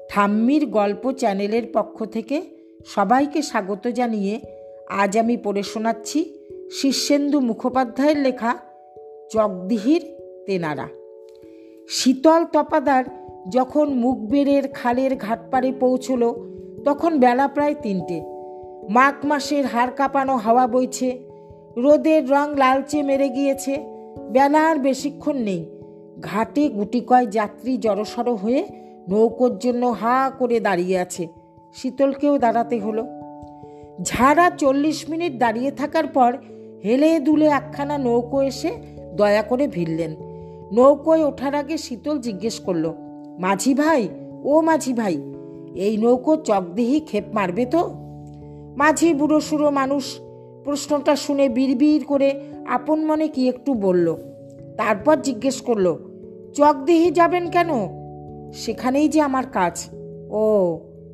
ঠাম্মির গল্প চ্যানেলের পক্ষ থেকে সবাইকে স্বাগত জানিয়ে আজ আমি পড়ে শোনাচ্ছি শীর্ষেন্দু মুখোপাধ্যায়ের লেখা জগদিহির তেনারা। শীতল তপাদার যখন মুখবেড়ের খালের ঘাটপাড়ে পৌঁছল তখন বেলা প্রায় 3টে। মাঘ মাসের হাড় কাঁপানো হাওয়া বইছে, রোদের রং লালচে মেরে গিয়েছে। বেলা আর বেশিক্ষণ নেই। ঘাটে গুটিকয় যাত্রী জড়সড় হয়ে নৌকোর জন্য হা করে দাঁড়িয়ে আছে। শীতলকেও দাঁড়াতে হলো। ঝাড়া 40 মিনিট দাঁড়িয়ে থাকার পর হেলে দুলে একখানা নৌকো এসে দয়া করে ভিড়লেন। নৌকোয় ওঠার আগে শীতল জিজ্ঞেস করলো, মাঝি ভাই, ও মাঝি ভাই, এই নৌকো চকদিহি খেপ মারবে তো? মাঝি বুড়ো সুড়ো মানুষ, প্রশ্নটা শুনে বিড়বিড় করে আপন মনে কি একটু বলল। তারপর জিজ্ঞেস করলো, চকদিহি যাবেন কেন? সেখানেই যে আমার কাজ। ও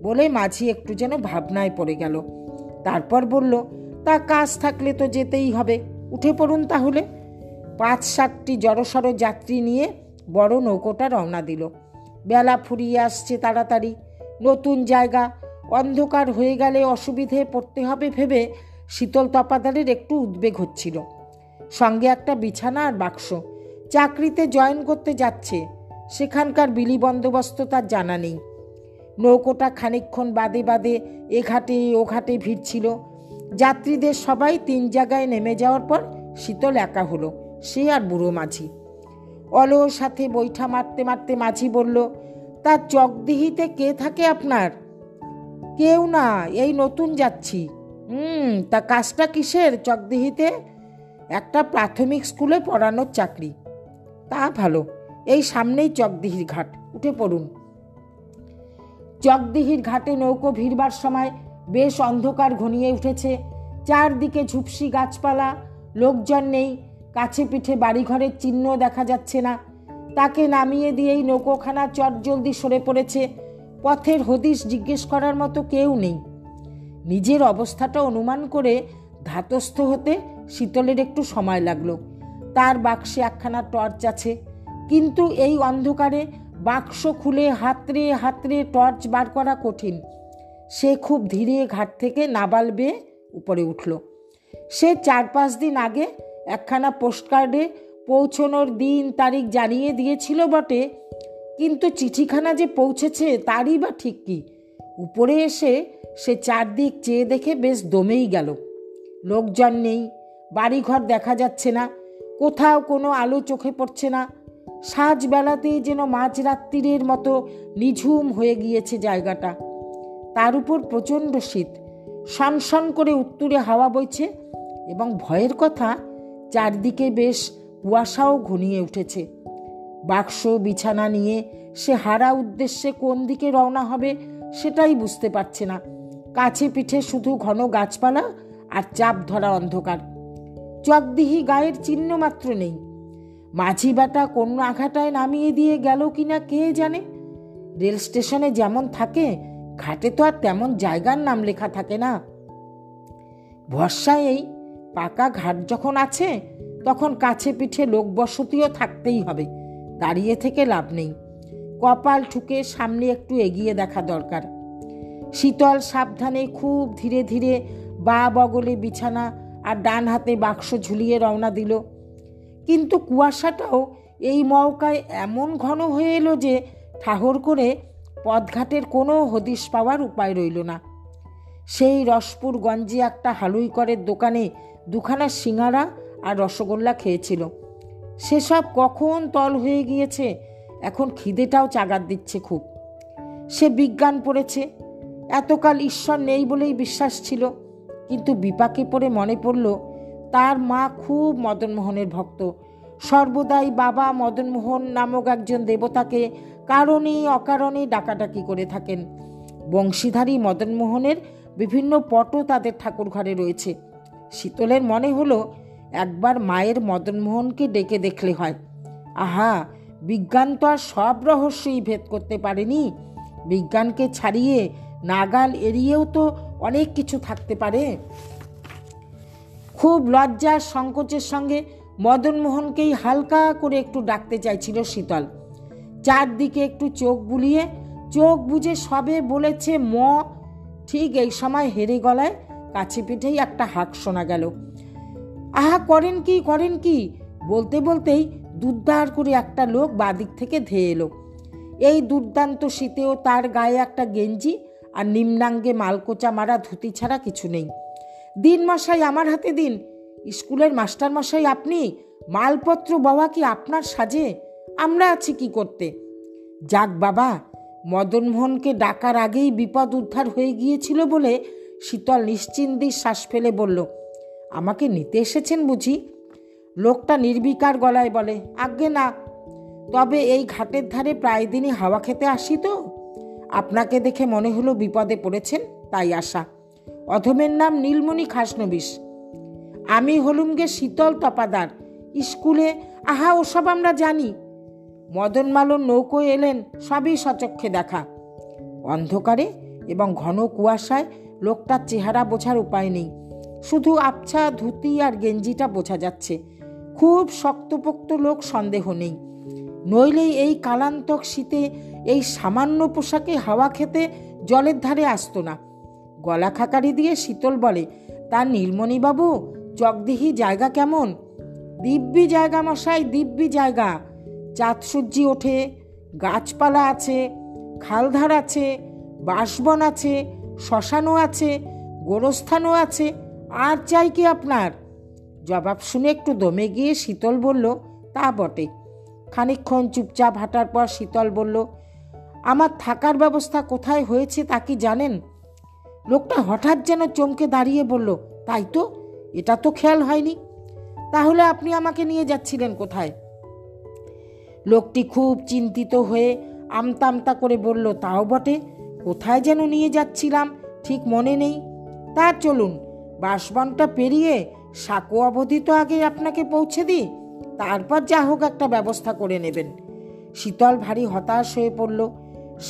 বলে মাঝি একটু যেন ভাবনায় পড়ে গেল। তারপর বলল, তা কাজ থাকলে তো যেতেই হবে, উঠে পড়ুন তাহলে। 5-7টি জড়সড় যাত্রী নিয়ে বড় নৌকোটা রওনা দিল। বেলা ফুরিয়ে আসছে তাড়াতাড়ি। নতুন জায়গা, অন্ধকার হয়ে গেলে অসুবিধে পড়তে হবে ভেবে শীতল তপাদারের একটু উদ্বেগ হচ্ছিল। সঙ্গে একটা বিছানা আর বাক্স। চাকরিতে জয়েন করতে যাচ্ছে, সেখানকার বিলি বন্দোবস্ত তার জানা নেই। নৌকোটা খানিকক্ষণ বাদে বাদে এ ঘাটে ও ঘাটে ভিড়ছিল। যাত্রীদের সবাই 3 জায়গায় নেমে যাওয়ার পর শীতল একা হলো, সে আর বুড়ো মাঝি। অলর সাথে বৈঠা মারতে মারতে মাঝি বলল, তা চকদিহিতে কে থাকে আপনার? কেউ না, এই নতুন যাচ্ছি। তা কাজটা কিসের চকদিহিতে? একটা প্রাথমিক স্কুলে পড়ানোর চাকরি। তা ভালো, এই সামনেই চকদিহির ঘাট, উঠে পড়ুন। চকদিহির ঘাটে নৌকো ভিড়বার সময় বেশ অন্ধকার ঘনিয়ে উঠেছে। চারদিকে ঝুপসি গাছপালা, লোকজন নেই। কাছে পিঠে বাড়িঘরের চিহ্ন দেখা যাচ্ছে না। তাকে নামিয়ে দিয়েই নৌকোখানা চটজলদি সরে পড়েছে। পথের হদিশ জিজ্ঞেস করার মতো কেউ নেই। নিজের অবস্থাটা অনুমান করে ধাতস্থ হতে শীতলের একটু সময় লাগলো। তার বাক্সে একখানা টর্চ আছে, কিন্তু এই অন্ধকারে বাক্স খুলে হাতড়ে হাতড়ে টর্চ বার করা কঠিন। সে খুব ধীরে ঘাট থেকে নাবাল বেয়ে উপরে উঠল। সে 4-5 দিন আগে একখানা পোস্টকার্ডে পৌঁছনোর দিন তারিখ জানিয়ে দিয়েছিল বটে, কিন্তু চিঠিখানা যে পৌঁছেছে তারই বা ঠিক কি? উপরে এসে সে চারদিক চেয়ে দেখে বেশ দমেই গেল। লোকজন নেই, বাড়িঘর দেখা যাচ্ছে না, কোথাও কোনো আলো চোখে পড়ছে না। সাজবেলাতেই যেন মাঝরাত্রিরের মতো নিঝুম হয়ে গিয়েছে জায়গাটা। তার উপর প্রচণ্ড শীত, সনসন করে উত্তুরে হাওয়া বইছে, এবং ভয়ের কথা, চারদিকে বেশ কুয়াশাও ঘনিয়ে উঠেছে। বাক্স বিছানা নিয়ে সে হারা উদ্দেশ্যে কোন দিকে রওনা হবে সেটাই বুঝতে পারছে না। কাছে পিঠে শুধু ঘন গাছপালা আর চাপ ধরা অন্ধকার। চকদিহি গায়ের চিহ্ন মাত্র নেই। মাঝি বেটা কোন আঘাটায় নামিয়ে দিয়ে গেল কিনা কে জানে। রেল স্টেশনে যেমন থাকে, ঘাটে তো আর তেমন জায়গার নাম লেখা থাকে না। বর্ষায় এই পাকা ঘাট যখন আছে, তখন কাছে পিঠে লোকবসতিও থাকতেই হবে। দাঁড়িয়ে থেকে লাভ নেই। কপাল ঠুকে সামনে একটু এগিয়ে দেখা দরকার। শীতল সাবধানে খুব ধীরে ধীরে বা বগলে বিছানা আর ডান হাতে বাক্স ঝুলিয়ে রওনা দিল। কিন্তু কুয়াশাটাও এই মওকায় এমন ঘন হয়ে এলো যে ঠাহর করে পথঘাটের কোনো হদিশ পাওয়ার উপায় রইল না। সেই রসপুরগঞ্জে একটা হালুইকরের দোকানে 2খানা সিঙাড়া আর রসগোল্লা খেয়েছিল। সেসব কখন তল হয়ে গিয়েছে, এখন খিদেটাও চাগার দিচ্ছে খুব। সে বিজ্ঞান পড়েছে, এতকাল ঈশ্বর নেই বলেই বিশ্বাস ছিল, কিন্তু বিপাকে পড়ে মনে পড়ল তার মা খুব মদনমোহনের ভক্ত। সর্বদাই বাবা মদনমোহন নামক একজন দেবতাকে কারণে অকারণে ডাকাডাকি করে থাকেন। বংশীধারী মদনমোহনের বিভিন্ন পটও তাদের ঠাকুর ঘরে রয়েছে। শীতলের মনে হলো একবার মায়ের মদনমোহনকে ডেকে দেখলে হয়। আহা, বিজ্ঞান তো আর সব রহস্যই ভেদ করতে পারেনি। বিজ্ঞানকে ছাড়িয়ে নাগাল এড়িয়েও তো অনেক কিছু থাকতে পারে। খুব লজ্জার সংকোচের সঙ্গে মদনমোহনকেই হালকা করে একটু ডাকতে চাইছিল শীতল। চারদিকে একটু চোখ বুলিয়ে চোখ বুজে সবে বলেছে ম। ঠিক এই সময় হেরে গলায় কাছে পিঠেই একটা হাঁক শোনা গেল। আহা, করেন কি করেন কি বলতে বলতেই দুর্দার করে একটা লোক বাদিক থেকে ধেয়ে এলো। এই দুর্দান্ত শীতেও তার গায়ে একটা গেঞ্জি আর নিম্নাঙ্গে মালকোচা মারা ধুতি ছাড়া কিছু নেই। দিন মশাই, আমার হাতে দিন। স্কুলের মাস্টার মশাই আপনি? মালপত্র বাবা কি আপনার সাজে? আমরা আছি কি করতে? যাক বাবা, মদনমোহনকে ডাকার আগেই বিপদ উদ্ধার হয়ে গিয়েছিল বলে শীতল নিশ্চিন্তে শ্বাস ফেলে বলল, আমাকে নিতে এসেছেন বুঝি? লোকটা নির্বিকার গলায় বলে, আজ্ঞে না, তবে এই ঘাটের ধারে প্রায় দিনই হাওয়া খেতে আসি তো। আপনাকে দেখে মনে হলো বিপদে পড়েছেন, তাই আসা। অধমের নাম নীলমণি খাসনবিশ। আমি হলুম গে শীতল তপাদার। স্কুলে আহা ওসব আমরা জানি। মদন মালন নৌকোয় এলেন, সবই সচক্ষে দেখা। অন্ধকারে এবং ঘন কুয়াশায় লোকটার চেহারা বোঝার উপায় নেই, শুধু আবছা ধুতি আর গেঞ্জিটা বোঝা যাচ্ছে। খুব শক্তপোক্ত লোক, সন্দেহ নেই। নইলেই এই কালান্তক শীতে এই সামান্য পোশাকে হাওয়া খেতে জলের ধারে আসতো না। গলা খাকারি দিয়ে শীতল বলে, তার নীলমণিবাবু, জগদিহি জায়গা কেমন? দিব্যি জায়গা মশাই, দিব্যি জায়গা। চাঁদ সূর্যি ওঠে, গাছপালা আছে, খালধার আছে, বাঁশবন আছে, শ্মশানও আছে, গোরস্থানও আছে। আর চাই কি আপনার? জবাব শুনে একটু দমে গিয়ে শীতল বলল, তা বটে। খানিকক্ষণ চুপচাপ হাঁটার পর শীতল বলল, আমার থাকার ব্যবস্থা কোথায় হয়েছে তা কি জানেন? লোকটা হঠাৎ যেন চমকে দাঁড়িয়ে বলল, তাই তো, এটা তো খেয়াল হয়নি। তাহলে আপনি আমাকে নিয়ে যাচ্ছিলেন কোথায়? লোকটি খুব চিন্তিত হয়ে আমতা আমতা করে বলল, তাও বটে, কোথায় যেন নিয়ে যাচ্ছিলাম ঠিক মনে নেই। তা চলুন, বাঁশবনটা পেরিয়ে সাঁকো অবধি তো আগে আপনাকে পৌঁছে দিই, তারপর যা হোক একটা ব্যবস্থা করে নেবেন। শীতল ভারী হতাশ হয়ে পড়ল।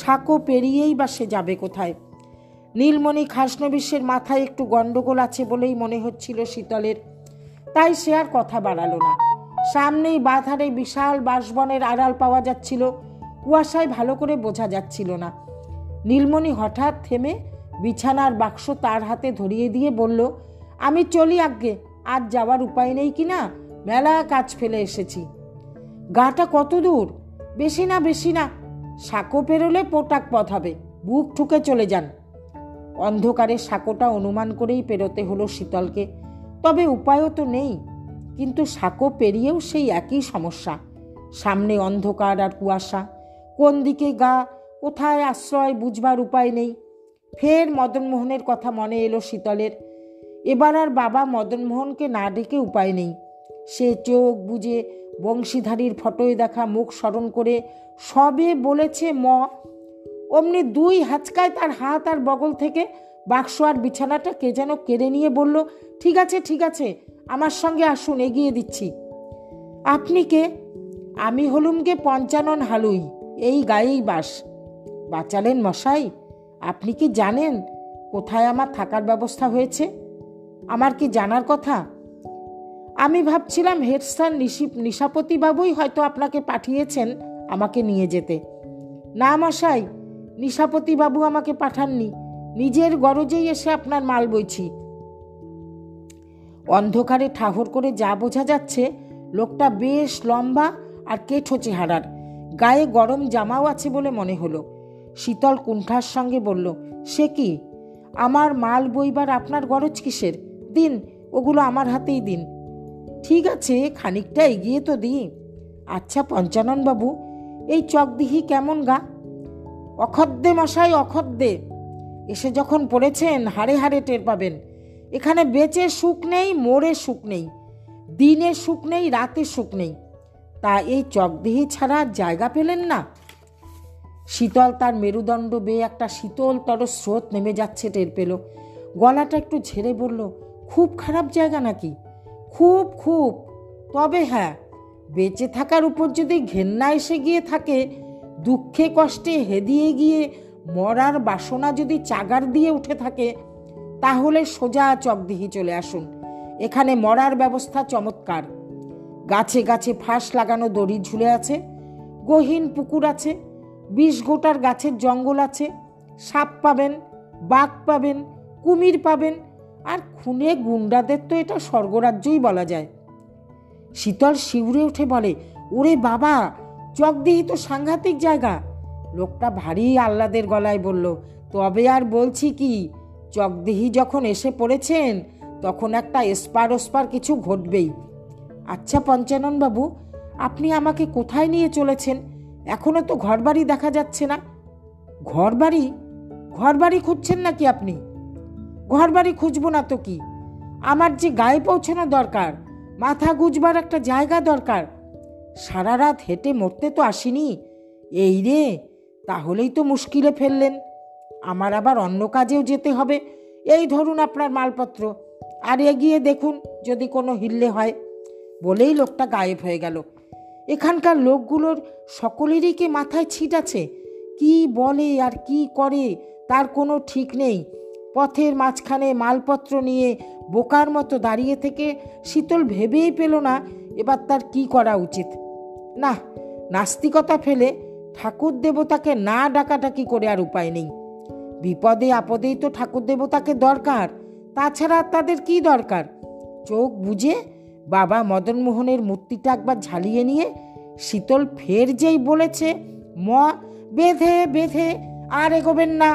সাঁকো পেরিয়েই বা সে যাবে কোথায়? নীলমণি খাসনবিশের মাথায় একটু গন্ডগোল আছে বলেই মনে হচ্ছিল শীতলের, তাই সে আর কথা বাড়ালো না। সামনেই বাঁধারে বিশাল বাঁশবনের আড়াল পাওয়া যাচ্ছিল, কুয়াশায় ভালো করে বোঝা যাচ্ছিল না। নীলমণি হঠাৎ থেমে বিছানার বাক্স তার হাতে ধরিয়ে দিয়ে বলল, আমি চলি আজ্ঞে, আজ যাওয়ার উপায় নেই কিনা, মেলা কাজ ফেলে এসেছি। গাটা কত দূর? বেশি না, বেশি না। সাঁকো পেরোলে পোটাক পথ হবে, বুক ঠুকে চলে যান। অন্ধকারে সাঁকোটা অনুমান করেই পেরোতে হলো শীতলকে। তবে উপায়ও তো নেই। কিন্তু সাঁকো পেরিয়েও সেই একই সমস্যা, সামনে অন্ধকার আর কুয়াশা। কোন দিকে গা, কোথায় আশ্রয় বুঝবার উপায় নেই। ফের মদনমোহনের কথা মনে এলো শীতলের। এবার আর বাবা মদনমোহনকে না ডেকে উপায় নেই। সে চোখ বুজে বংশীধারীর ফটোয় দেখা মুখ স্মরণ করে সবে বলেছে ম। অমনি দুই হাঁচকায় তার হাত আর বগল থেকে বাক্স আর বিছানাটা কে যেন কেড়ে নিয়ে বলল, ঠিক আছে ঠিক আছে, আমার সঙ্গে আসুন, এগিয়ে দিচ্ছি। আপনি কে? আমি হলুম গে পঞ্চানন হালুই, এই গায়েই বাস। বাঁচালেন মশাই। আপনি কি জানেন কোথায় আমার থাকার ব্যবস্থা হয়েছে? আমার কি জানার কথা? আমি ভাবছিলাম হেডস্যার নিশাপতি বাবুই হয়তো আপনাকে পাঠিয়েছেন আমাকে নিয়ে যেতে। না মশাই, নিশাপতি বাবু আমাকে পাঠাননি, নিজের গরজেই এসে আপনার মাল বইছি। অন্ধকারে ঠাহর করে যা বোঝা যাচ্ছে, লোকটা বেশ লম্বা আর কেঠো চেহারার, গায়ে গরম জামাও আছে বলে মনে হলো। শীতল কুণ্ঠার সঙ্গে বলল, সে কি? আমার মাল বইবার আপনার গরজ কিসের? দিন, ওগুলো আমার হাতেই দিন। ঠিক আছে, খানিকটা এগিয়ে তো দিই। আচ্ছা পঞ্চানন বাবু, এই চকদিহি কেমন গা? অখদ্দে মশাই, অখদ্দে। এসে যখন পড়েছেন হাড়ে হাড়ে টের পাবেন। এখানে বেঁচে সুখ নেই, মরে সুখ নেই, দিনে সুখ নেই, রাতে সুখ নেই। তা এই চকদিহি ছাড়া জায়গা পেলেন না? শীতল তার মেরুদণ্ড বেয়ে একটা শীতলতর স্রোত নেমে যাচ্ছে টের পেল। গলাটা একটু ঝেড়ে বলল, খুব খারাপ জায়গা নাকি? খুব খুব। তবে হ্যাঁ, বেঁচে থাকার উপর যদি ঘেন্না এসে গিয়ে থাকে, দুঃখে কষ্টে হেদিয়ে গিয়ে মরার বাসনা যদি চাগার দিয়ে উঠে থাকে, তাহলে সোজা চকদিহি চলে আসুন। এখানে মরার ব্যবস্থা চমৎকার। গাছে গাছে ফাঁস লাগানো দড়ি ঝুলে আছে, গহীন পুকুর আছে, 20 গোটার গাছের জঙ্গল আছে, সাপ পাবেন, বাঘ পাবেন, কুমির পাবেন, আর খুনে গুন্ডাদের তো এটা স্বর্গরাজ্যই বলা যায়। শীতল শিউরে উঠে বলে, ওরে বাবা, জগদিহি তো সাংঘাতিক জায়গা। লোকটা ভারী আহ্লাদের গলায় বলল, তবে আর বলছি কি, জগদিহি যখন এসে পড়েছেন তখন একটা এসপার ওসপার কিছু ঘটবেই। আচ্ছা পঞ্চানন বাবু, আপনি আমাকে কোথায় নিয়ে চলেছেন? এখনো তো ঘরবাড়ি দেখা যাচ্ছে না। ঘরবাড়ি? ঘরবাড়ি খুঁজছেন নাকি আপনি? ঘরবাড়ি খুঁজবো না তো কি, আমার যে গায়ে পৌঁছানো দরকার, মাথা গুজবার একটা জায়গা দরকার। সারা রাত হেঁটে মরতে তো আসিনি। এই রে, তাহলেই তো মুশকিলে ফেললেন। আমার আবার অন্য কাজেও যেতে হবে। এই ধরুন আপনার মালপত্র, আর এগিয়ে দেখুন যদি কোনো হিল্লে হয়। বলেই লোকটা গায়েব হয়ে গেল। এখানকার লোকগুলোর সকলেরই কি মাথায় ছিট আছে? কি বলে আর কি করে তার কোনো ঠিক নেই। পথের মাঝখানে মালপত্র নিয়ে বোকার মতো দাঁড়িয়ে থেকে শীতল ভেবেই পেল না এবার তার কি করা উচিত। না, নাস্তিকতা ফেলে ঠাকুর দেবতাকে না ডাকাডাকি করে আর উপায় নেই। বিপদে আপদেই তো ঠাকুর দেবতাকে দরকার, তাছাড়া তাদের কি দরকার? চোখ বুজে বাবা মদনমোহনের মূর্তিটা একবার ঝালিয়ে নিয়ে শীতল ফের যেই বলেছে, বেঁধে বেঁধে আর এগোবেন না,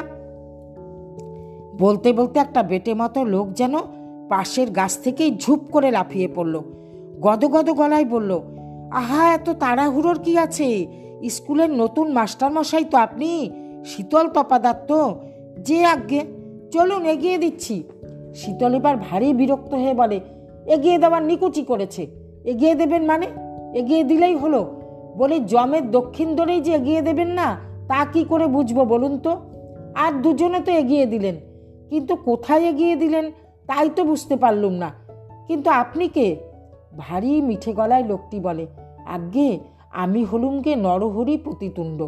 বলতে বলতে একটা বেটে মতো লোক যেন পাশের গাছ থেকেই ঝুপ করে লাফিয়ে পড়ল। গদগদ গলায় বলল, আহা, এত তাড়াহুড়োর কি আছে? স্কুলের নতুন মাস্টারমশাই তো আপনি, শীতল তপাদার তো, যে আজ্ঞে, চলুন এগিয়ে দিচ্ছি। শীতল এবার ভারী বিরক্ত হয়ে বলে, এগিয়ে দেওয়ার নিকুচি করেছে। এগিয়ে দেবেন মানে? এগিয়ে দিলেই হলো। বলে জমের দক্ষিণ দরেই যে এগিয়ে দেবেন না, তা কি করে বুঝবো বলুন তো? আর দুজনে তো এগিয়ে দিলেন, কিন্তু কোথায় এগিয়ে দিলেন তাই তো বুঝতে পারলুম না। কিন্তু আপনি কে? ভারী মিঠে গলায় লোকটি বলে, আজ্ঞে, আমি হলুম গে নরহরি পতিতুণ্ড।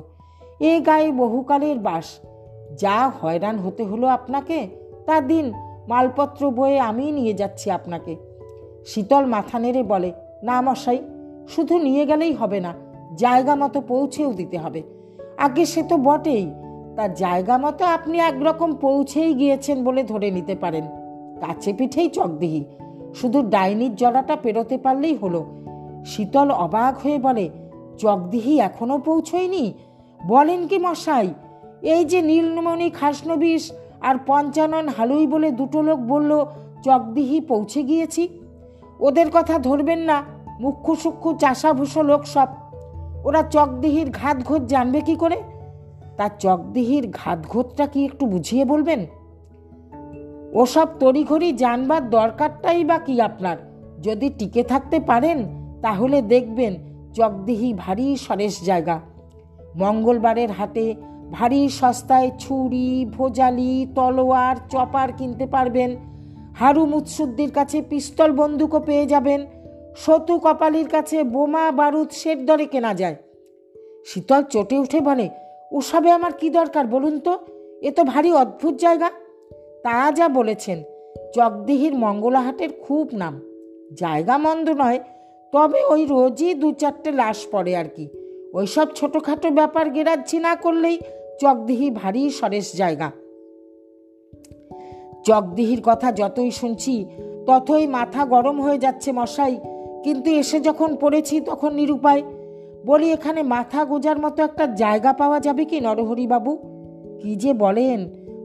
এ গায়ে বহুকালের বাস। যা হয়রান হতে হলো আপনাকে, তা দিন, মালপত্র বয়ে আমি নিয়ে যাচ্ছি আপনাকে। শীতল মাথা নেড়ে বলে, না মশাই, শুধু নিয়ে গেলেই হবে না, জায়গা মতো পৌঁছেও দিতে হবে। আগে সে তো বটেই, তার জায়গা মতো আপনি একরকম পৌঁছেই গিয়েছেন বলে ধরে নিতে পারেন। কাছে পিঠেই চকদিহি, শুধু ডাইনির জলাটা পেরোতে পারলেই হলো। শীতল অবাক হয়ে বলে, চকদিহি এখনো পৌঁছয়নি? বলেন কি মশাই? এই যে নীলমণি খাসনবিশ আর পঞ্চানন হালুই বলে দুটো লোক বলল চকদিহি পৌঁছে গিয়েছি। ওদের কথা ধরবেন না, মুখ্য সূক্ষ্ম চাষাভূষো লোক সব। ওরা চকদিহির ঘাতঘোট জানবে কি করে? তা চকদিহির ঘাতঘোটটা কি একটু বুঝিয়ে বলবেন? ওসব তড়িঘড়ি জানবার দরকারটাই বা কি আপনার? যদি টিকে থাকতে পারেন তাহলে দেখবেন চকদিহি ভারী সরেস জায়গা। মঙ্গলবারের হাটে ভারী সস্তায় ছুরি, ভোজালি, তলোয়ার, চপার কিনতে পারবেন। হারু মুৎসুদ্দির কাছে পিস্তল বন্দুকও পেয়ে যাবেন। সতু কপালির কাছে বোমা বারুদ সের দরে কেনা যায়। শীতল চটে উঠে বলে, ওসবে আমার কি দরকার বলুন তো? এ তো ভারী অদ্ভুত জায়গা। তা যা বলেছেন, চকদিহির মঙ্গলাহাটের খুব নাম। জায়গা মন্দ নয়, তবে ওই রোজই 2-4টে লাশ পড়ে আর কি। ওইসব ছোটোখাটো ব্যাপার গেরাজ্জি না করলেই চকদিহি ভারী সরেস জায়গা। চকদিহির কথা যতই শুনছি ততই মাথা গরম হয়ে যাচ্ছে মশাই, কিন্তু এসে যখন পড়েছি তখন নিরুপায়। বলি, এখানে মাথা গোজার মতো একটা জায়গা পাওয়া যাবে কি নরহরিবাবু? কি যে বলেন,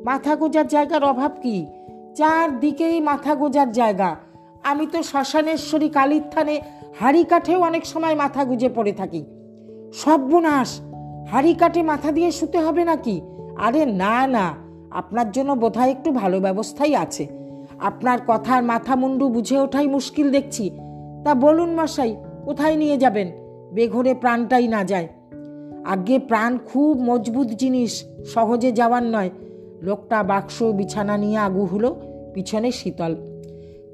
মাথা গোজার জায়গার অভাব কি? চারদিকেই মাথা গোজার জায়গা। আমি তো শ্মশানেশ্বরী কালীর থানে হাড়ি কাঠেও অনেক সময় মাথা গুজে পড়ে থাকি। সর্বনাশ, হাড়ি কাঠে মাথা দিয়ে শুতে হবে নাকি? আরে না না, আপনার জন্য বোধহয় একটু ভালো ব্যবস্থাই আছে। আপনার কথার মাথা মুন্ডু বুঝে ওঠাই মুশকিল দেখছি। তা বলুন মশাই, কোথায় নিয়ে যাবেন? বেঘরে প্রাণটাই না যায়। আগে প্রাণ খুব মজবুত জিনিস, সহজে যাওয়ার নয়। লোকটা বাক্স বিছানা নিয়ে আগু হলো, পিছনে শীতল।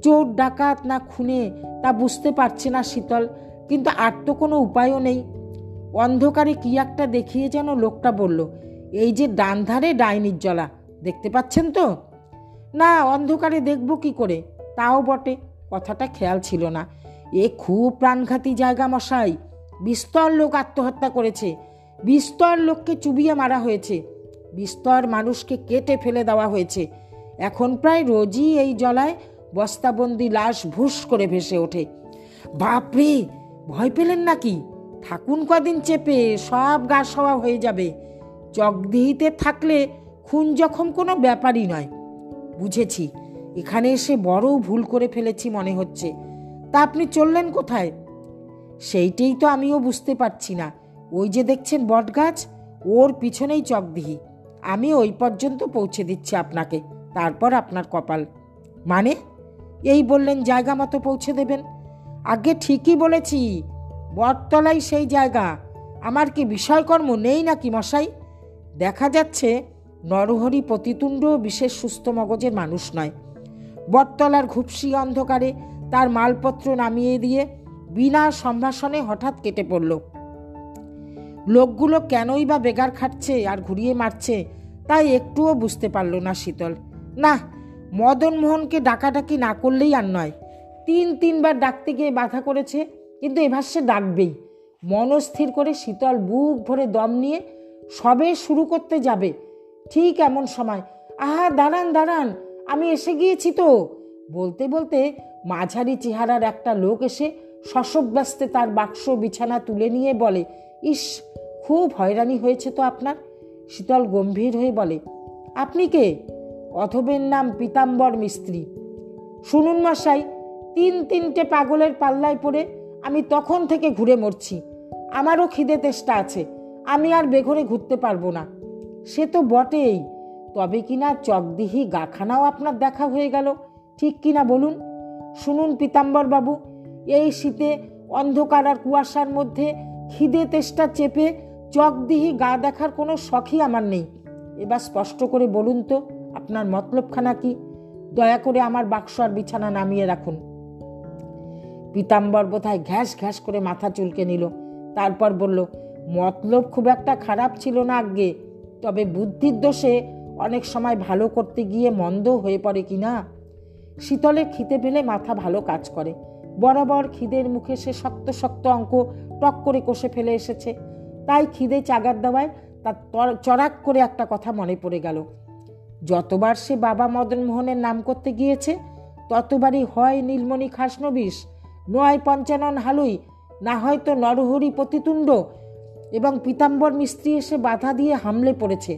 চোর ডাকাত না খুনে তা বুঝতে পারছে না শীতল, কিন্তু আর তো কোনো উপায়ও নেই। অন্ধকারে কি একটা দেখিয়ে যেন লোকটা বলল, এই যে ডান ধারে ডাইনির জলা, দেখতে পাচ্ছেন তো? না, অন্ধকারে দেখব কি করে? তাও বটে, কথাটা খেয়াল ছিল না। এ খুব প্রাণঘাতী জায়গা মশাই, বিস্তর লোক আত্মহত্যা করেছে। বিস্তর লোককে চুবিয়ে মারা হয়েছে, বিস্তর মানুষকে কেটে ফেলে দেওয়া হয়েছে। এখন প্রায় রোজই এই জলায় বস্তাবন্দি লাশ ভুস করে ভেসে ওঠে। বাপরে, ভয় পেলেন নাকি? থাকুন কদিন চেপে, সব গা সওয়া হয়ে যাবে। জগদিহিতে থাকলে খুন জখম কোনো ব্যাপারই নয়। বুঝেছি, এখানে এসে বড় ভুল করে ফেলেছি মনে হচ্ছে। তা আপনি চললেন কোথায়? সেইটাই তো আমিও বুঝতে পারছি না। ওই যে দেখছেন বটগাছ, ওর পিছনেই চকদিহি। আমি ওই পর্যন্ত পৌঁছে দিচ্ছি আপনাকে, তারপর আপনার কপাল। মানে? এই বললেন জায়গা মতো পৌঁছে দেবেন? আগে ঠিকই বলেছি, বটতলাই সেই জায়গা। আমার কি বিষয়কর্ম নেই নাকি মশাই? দেখা যাচ্ছে নরহরি পতিতুণ্ড বিশেষ সুস্থ মগজের মানুষ নয়। বটতলার ঘুপসি অন্ধকারে তার মালপত্র নামিয়ে দিয়ে বিনা সম্ভাষণে হঠাৎ কেটে পড়ল। লোকগুলো কেনই বা বেগার খাটছে আর ঘুরিয়ে মারছে তাই একটুও বুঝতে পারল না শীতল। না, মদন মোহনকে ডাকাডাকি না করলেই আর নয়। তিনবার ডাকতে গিয়ে বাধা করেছে, কিন্তু এবার সে ডাকবেই। মনস্থির করে শীতল বুক ভরে দম নিয়ে সবে শুরু করতে যাবে, ঠিক এমন সময়, আহা দাঁড়ান দাঁড়ান, আমি এসে গিয়েছি তো। বলতে বলতে মাঝারি চেহারার একটা লোক এসে শশব্যস্তে তার বাক্স বিছানা তুলে নিয়ে বলে, ইস, খুব হয়রানি হয়েছে তো আপনার। শীতল গম্ভীর হয়ে বলে, আপনি কে? অথবের নাম পীতাম্বর মিস্ত্রি। শুনুন মশাই, তিনটে পাগলের পাল্লায় পড়ে আমি তখন থেকে ঘুরে মরছি। আমারও খিদে তেষ্টা আছে, আমি আর বেঘরে ঘুরতে পারবো না। সে তো বটেই, তবে কিনা চকদিহি গাখানাও আপনার দেখা হয়ে গেল, ঠিক কিনা বলুন? শুনুন পীতাম্বর বাবু, এই শীতে অন্ধকার আর কুয়াশার মধ্যে খিদে তেষ্টা চেপে চকদিহি গা দেখার কোনো শখই আমার নেই। এবার স্পষ্ট করে বলুন তো আপনার মতলবখানা কি? দয়া করে আমার বাক্স আর বিছানা নামিয়ে রাখুন। পীতাম্বর বোধহয় ঘ্যাস ঘ্যাস করে মাথা চুলকে নিল। তারপর বলল, মতলব খুব একটা খারাপ ছিল না আজ্ঞে, তবে বুদ্ধির দোষে অনেক সময় ভালো করতে গিয়ে মন্দ হয়ে পড়ে কি না। শীতলের খিদে পেলে মাথা ভালো কাজ করে। বরাবর খিদের মুখে সে শক্ত শক্ত অঙ্ক টক করে কষে ফেলে এসেছে। তাই খিদে চাগার দেওয়ায় তার চড়াক করে একটা কথা মনে পড়ে গেল। যতবার সে বাবা মদন মোহনের নাম করতে গিয়েছে ততবারই হয় নীলমণি খাসনবিশ, নয় পঞ্চানন হালুই, না হয়তো নরহরি পতিতুণ্ড এবং পীতাম্বর মিস্ত্রি এসে বাধা দিয়ে হামলে পড়েছে।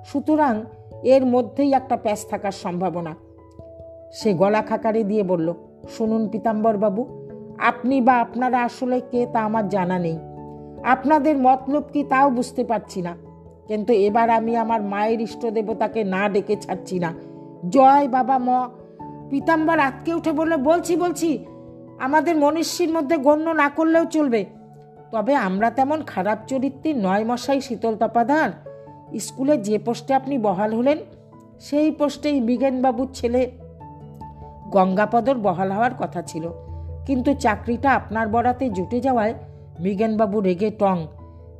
সুতরাং এর মধ্যেই একটা প্যাঁচ থাকার সম্ভাবনা। সে গলা খাকারি দিয়ে বলল, শুনুন পীতাম্বর বাবু, আপনি বা আপনারা আসলে কে তা আমার জানা নেই। আপনাদের মতলব কি তাও বুঝতে পারছি না, কিন্তু এবার আমি আমার মায়ের ইষ্ট দেবতাকে না ডেকে ছাড়ছি না। জয় বাবা ম। পীতাম্বর আটকে উঠে বলল, বলছি, আমাদের মনীষীর মধ্যে গণ্য না করলেও চলবে, তবে আমরা তেমন খারাপ চরিত্রের নয় মশাই শীতল তপাধার। স্কুলে যে পোস্টে আপনি বহাল হলেন সেই পোস্টেই বিজ্ঞানবাবুর ছেলে গঙ্গাপদর বহাল হওয়ার কথা ছিল, কিন্তু চাকরিটা আপনার বরাতে জুটে যাওয়ায় বিজ্ঞানবাবু রেগে টং।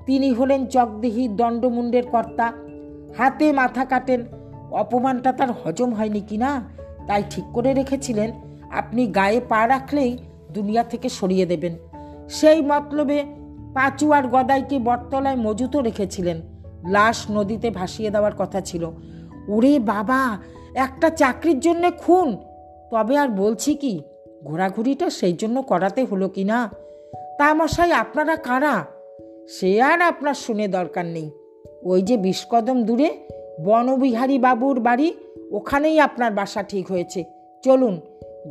তিনি হলেন চকদিহির দণ্ডমুণ্ডের কর্তা, হাতে মাথা কাটেন। অপমানটা তার হজম হয়নি কিনা, তাই ঠিক করে রেখেছিলেন আপনি গায়ে পা রাখলেই দুনিয়া থেকে সরিয়ে দেবেন। সেই মতলবে পাঁচু আর গদাইকে বটতলায় মজুতও রেখেছিলেন। লাশ নদীতে ভাসিয়ে দেওয়ার কথা ছিল। ওরে বাবা, একটা চাকরির জন্য খুন! তবে আর বলছি কি, ঘোরাঘুরিটা সেই জন্য করাতে হলো কি না। তা মশাই আপনারা কারা? সে আর আপনার শুনে দরকার নেই। ওই যে 20 কদম দূরে বনবিহারী বাবুর বাড়ি, ওখানেই আপনার বাসা ঠিক হয়েছে। চলুন,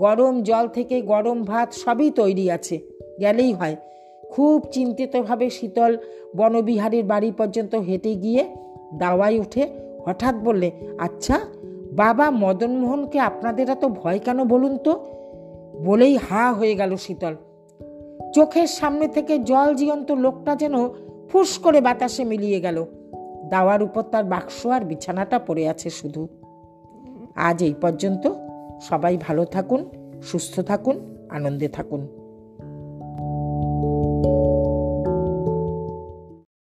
গরম জল থেকে গরম ভাত সবই তৈরি আছে, গেলেই হয়। খুব চিন্তিতভাবে শীতল বনবিহারীর বাড়ি পর্যন্ত হেঁটে গিয়ে দাওয়ায় উঠে হঠাৎ বললে, আচ্ছা বাবা মদন মোহনকে আপনাদের এত ভয় কেন বলুন তো? বলেই হা হয়ে গেল শীতল। চোখের সামনে থেকে জল জীবন্ত লোকটা যেন ফুস করে বাতাসে মিলিয়ে গেল। দাওয়ার উপর তার বাক্স আর বিছানাটা পড়ে আছে শুধু। আজ এই পর্যন্ত। সবাই ভালো থাকুন, সুস্থ থাকুন, আনন্দে থাকুন।